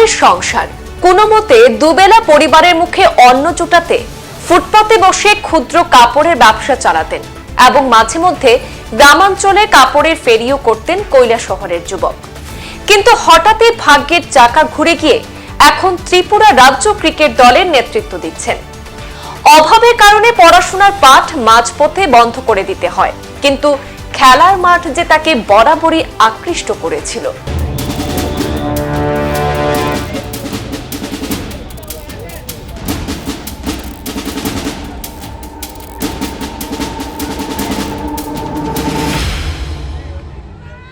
অভাবের সংসার, কোনো মতে দুবেলা পরিবারের মুখে অন্ন জোটাতে ফুটপাতে বসে ক্ষুদ্র কাপড়ের ব্যবসা চালাতেন এবং মাঝে মধ্যে গ্রামাঞ্চলে কাপড়ের ফেরিও করতেন কৈলাসহরের যুবক। কিন্তু হঠাৎই ভাগ্যের চাকা ঘুরে গিয়ে এখন ত্রিপুরা রাজ্য ক্রিকেট দলের নেতৃত্ব দিচ্ছেন। অভাবের কারণে পড়াশোনার পাঠ মাঝপথে বন্ধ করে দিতে হয়, কিন্তু খেলার মাঠ যে তাকে বরাবরই আকৃষ্ট করেছিল।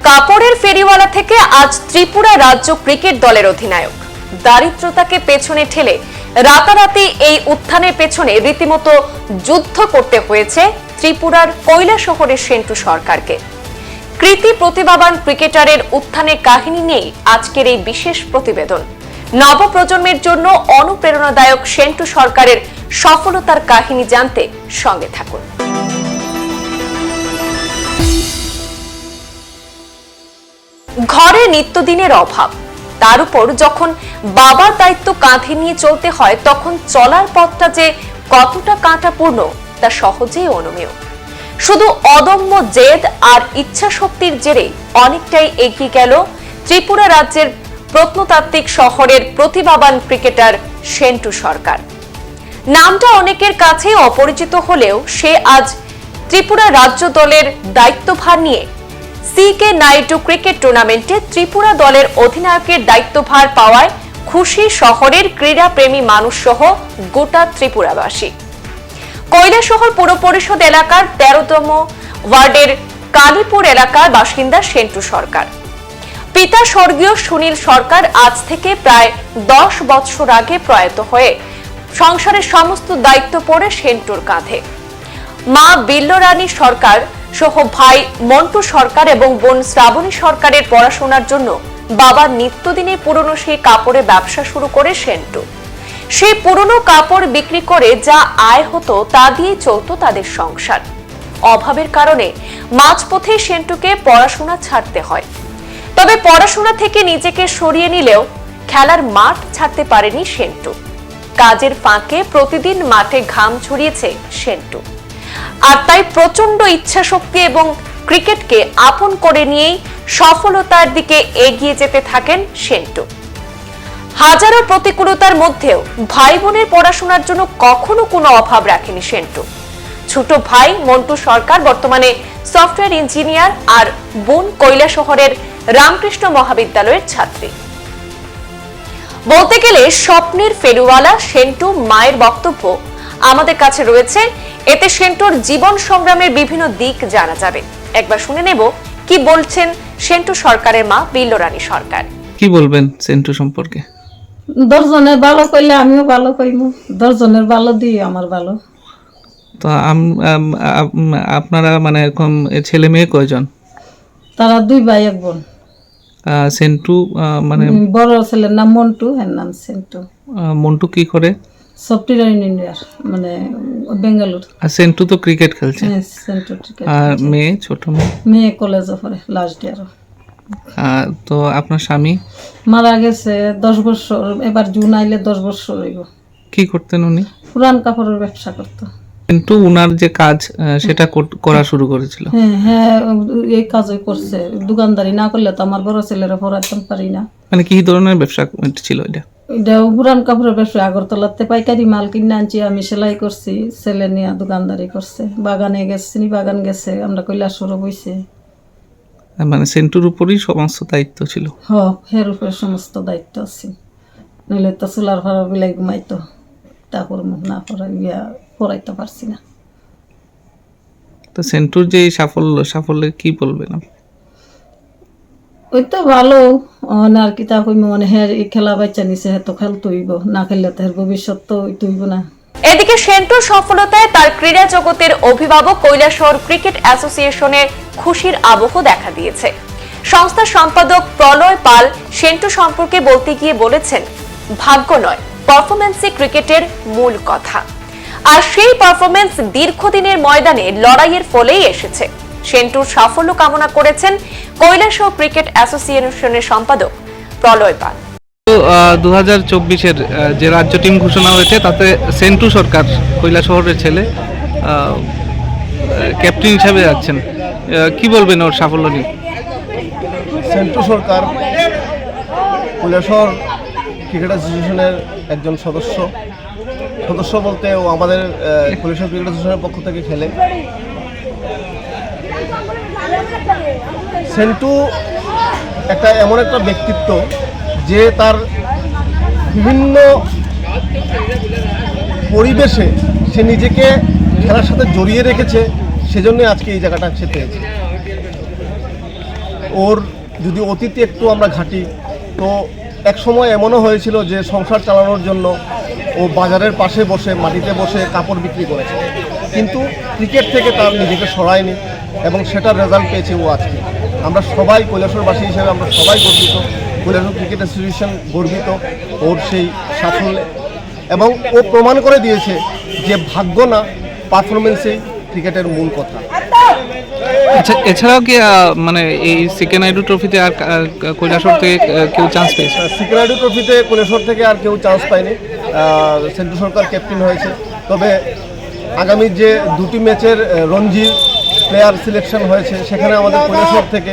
কাপড়ের ফেরিওয়ালা থেকে আজ ত্রিপুরা রাজ্য ক্রিকেট দলের অধিনায়ক। দারিদ্রতাকে পেছনে ঠেলে রাতারাতি এই উত্থানের পেছনে রীতিমতো যুদ্ধ করতে হয়েছে ত্রিপুরার কৈলাসহরের সেন্টু সরকারকে। কৃতি প্রতিভাবান ক্রিকেটারের উত্থানের কাহিনী নিয়ে আজকের এই বিশেষ প্রতিবেদন। নবপ্রজন্মের জন্য অনুপ্রেরণাদায়ক সেন্টু সরকারের সফলতার কাহিনী জানতে সঙ্গে থাকুন। ঘরে নিত্যদিনের অভাব, তার উপর যখন বাবার দায়িত্ব কাঁধে নিয়ে চলতে হয়, তখন চলার পথটা যে কতটা কাঁটাপূর্ণ তা সহজেই অনুমেয়। শুধু অদম্য জেদ আর ইচ্ছা শক্তির জেরে অনেকটাই এগিয়ে গেল ত্রিপুরা রাজ্যের প্রত্নতাত্ত্বিক শহরের প্রতিভাবান ক্রিকেটার সেন্টু সরকার। নামটা অনেকের কাছে অপরিচিত হলেও সে আজ ত্রিপুরা রাজ্য দলের দায়িত্বভার নিয়ে সিকে নাইডু ক্রিকেট টুর্নামেন্টে ত্রিপুরা দলের অধিনায়কের দায়িত্বভার পাওয়ায় খুশি শহরের ক্রীড়াপ্রেমী মানুষ সহ গোটা ত্রিপুরাবাসী। কৈলাসহর পৌর পরিষদ এলাকার 13তম ওয়ার্ডের কালীপুর এলাকার বাসিন্দা সেন্টু সরকার। পিতা স্বর্গীয় সুনীল সরকার আজ থেকে প্রায় 10 বছর আগে প্রয়াত হয়ে সংসারের সমস্ত দায়িত্ব পড়ে সেন্টুর কাঁধে। মা বিল্লরানী সরকার সহ ভাই মন্টু সরকার এবং বোন শ্রাবণী সরকারের পড়াশোনার জন্য বাবা নিত্যদিনে পুরনো সেই কাপড়ের ব্যবসা শুরু করে সেন্টু। সেই পুরনো কাপড় বিক্রি করে যা আয় হতো তা দিয়ে চলতো তাদের সংসার। অভাবের কারণে মাঝপথে সেন্টুকে পড়াশোনা ছাড়তে হয়। তবে পড়াশোনা থেকে নিজেকে সরিয়ে নিলেও খেলার মাঠ ছাড়তে পারেনি সেন্টু। কাজের ফাঁকে প্রতিদিন মাঠে ঘাম ছড়িয়েছে সেন্টু। আর তাই প্রচন্ড ইচ্ছা শক্তি এবং ক্রিকেটকে আপন করে নিয়েই সফলতার দিকে এগিয়ে যেতে থাকেন সেন্টু। হাজারো প্রতিকূলতার মধ্যেও ভাই বোনের পড়াশোনার জন্য কখনো কোনো অভাব রাখেনি সেন্টু। ছোট ভাই মন্টু সরকার বর্তমানে সফটওয়্যার ইঞ্জিনিয়ার, আর বোন কৈলাসহরের রামকৃষ্ণ মহাবিদ্যালয়ের ছাত্রী। বলতে গেলে স্বপ্নের ফেরিওয়ালা সেন্টু মায়ের বক্তব্য আমাদের কাছে রয়েছে, এতে সেন্টুর জীবন সংগ্রামের বিভিন্ন দিক জানা যাবে। একবার শুনে নেব কি বলছেন সেন্টু সরকারের মা বিল্লরানী সরকার। কি বলবেন সেন্টু সম্পর্কে? 10 জনের ভালো কইলে আমিও ভালো কইমু, 10 জনের ভালো দিয়ে আমার ভালো। তো আপনারা মানে এখন ছেলে মেয়ে কয়জন? তারা 2 ভাই 1 বোন। সেন্টু মানে বড় ছেলের নাম মন্টু, এর নাম সেন্টু। মন্টু কি করে? সফটওয়্যার ইঞ্জিনিয়ার, মানে বেঙ্গালুরু। আর সেন্টু তো ক্রিকেট খেলছে। হ্যাঁ, সেন্টু ক্রিকেট। আর মেয়ে, ছোট মেয়ে কলেজে পড়ে, লাস্ট ইয়ার। তো আপনার স্বামী মারা গেছে 10 বছর, এবার জুন আইলে 10 বছর হইব। কি করতেন উনি? পুরান কাপড়ের ব্যবসা করতো। কিন্তু উনার যে কাজ সেটা করা শুরু করেছিল। হ্যাঁ, এই কাজই করছে। দোকানদারি না করলে তো আমার বড় ছেলেরা পড়াইতে পারি না। মানে কি ধরনের ব্যবসা ছিল এটা? এটা পুরান কাপড়ের ব্যবসা। আগরতলাতে পাইকারি মাল কিনে আনছি, আমি সেলাই করছি, ছেলে নিয়ে দোকানদারি করছে। বাগানে গেছে, বাগান গেছে, আমরা কৈলাসহর বইছে। মানে সেন্টুর উপরই সমস্ত দায়িত্ব ছিল। হের উপরে সমস্ত দায়িত্ব আছে, নইলে তো চুলার ভাড়া বিলাই ঘুমাইতো। তারপর মুখ না পড়াইতে পারছি না। তো সেন্টুর যে সাফল্যে কি বলবেন? ওই তো ভালো আর কি তা কইম, মানে হের খেলা বাচ্চা নিছে, হে তো খেলতেইব, না খেললে তো হের ভবিষ্যৎ তো হইতেইব না। এদিকে সেন্টুর সফলতায় তার ক্রীড়া জগতের অভিভাবক কৈলাসহর ক্রিকেট অ্যাসোসিয়েশনের খুশির আবহ দেখা দিয়েছে। সংস্থার সম্পাদক প্রলয় পাল সেন্টু সম্পর্কে বলতে গিয়ে বলেছেন, ভাগ্য নয়, পারফরম্যান্সই ক্রিকেটের মূল কথা। আর সেই পারফরম্যান্স দীর্ঘদিনের ময়দানে লড়াইয়ের ফলেই এসেছে। সেন্টুর সাফল্য কামনা করেছেন কৈলাসহর ক্রিকেট অ্যাসোসিয়েশনের সম্পাদক প্রলয় পাল। তো 2024-এর যে রাজ্য টিম ঘোষণা হয়েছে তাতে সেন্টু সরকার কৈলাসহরের ছেলে ক্যাপ্টেন হিসাবে যাচ্ছেন, কি বলবেন ওর সাফল্য নিয়ে? সেন্টু সরকার কৈলাসহর ক্রিকেট অ্যাসোসিয়েশনের একজন সদস্য বলতে ও আমাদের কৈলাসহর ক্রিকেট অ্যাসোসিয়েশনের পক্ষ থেকে খেলে। সেন্টু এমন একটা ব্যক্তিত্ব যে তার বিভিন্ন পরিবেশে সে নিজেকে খেলার সাথে জড়িয়ে রেখেছে, সেজন্যই আজকে এই জায়গাটা সে পেয়েছে। ওর যদি অতীতে একটু আমরা ঘাঁটি তো এক সময় এমনও হয়েছিল যে সংসার চালানোর জন্য ও বাজারের পাশে বসে মাটিতে বসে কাপড় বিক্রি করেছে, কিন্তু ক্রিকেট থেকে তার নিজেকে সরায়নি এবং সেটার রেজাল্ট পেয়েছে ও আজকে। আমরা সবাই কৈলাসহরবাসী হিসেবে আমরা সবাই গর্বিত, কৈলাসহর ক্রিকেট অ্যাসোসিয়েশন গর্বিত ওর সেই সাফল্যে, এবং ও প্রমাণ করে দিয়েছে যে ভাগ্য না, পারফরমেন্সেই ক্রিকেটের মূল কথা। আচ্ছা, এছাড়াও কি মানে এই সিকে নাইডু ট্রফিতে আর কৈলাসহর থেকে কেউ চান্স পেয়েছে? সিকে নাইডু ট্রফিতে কৈলাসহর থেকে আর কেউ চান্স পায়নি, সেন্টু সরকার ক্যাপ্টেন হয়েছে। তবে আগামী যে দুটি ম্যাচের রঞ্জি প্লেয়ার সিলেকশন হয়েছে সেখানে আমাদের কৈলাসহর থেকে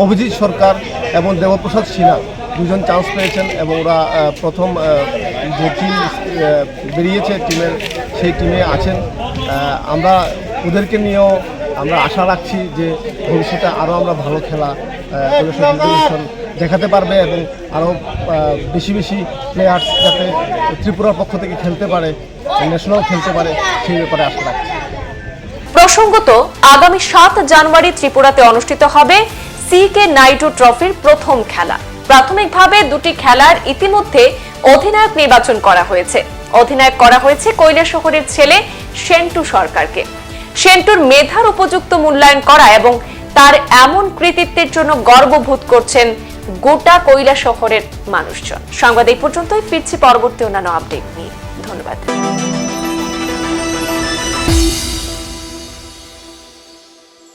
অভিজিৎ সরকার এবং দেবপ্রসাদ সিনহা দুজন চান্স পেয়েছেন, এবং ওরা প্রথম যে টিম বেরিয়েছে টিমের সেই টিমে আছেন। আমরা ওদেরকে নিয়েও আমরা আশা রাখছি যে ভবিষ্যতে আরও আমরা ভালো খেলা কৈলাসহর দেখাতে পারবে এবং আরও বেশি বেশি প্লেয়ার্স যাতে ত্রিপুরার পক্ষ থেকে খেলতে পারে, ন্যাশনাল খেলতে পারে, সেই ব্যাপারে আশা রাখছি। প্রসঙ্গত, আগামী 7 জানুয়ারি ত্রিপুরাতে অনুষ্ঠিত হবে সিকে নাইডু ট্রফির প্রথম খেলা। প্রাথমিকভাবে দুটি খেলার ইতিমধ্যে অধিনায়ক নির্বাচন করা হয়েছে। অধিনায়ক করা হয়েছে কৈলাসহরের ছেলে সেন্টু সরকারকে। সেন্টুর মেধার উপযুক্ত মূল্যায়ন করা এবং তার এমন কৃতিত্বের জন্য গর্ববোধ করছেন গোটা কৈলাসহরের মানুষজন। সংবাদ এই পর্যন্তই, ফিরছি পরবর্তী অন্যান্য আপডেট নিয়ে। ধন্যবাদ।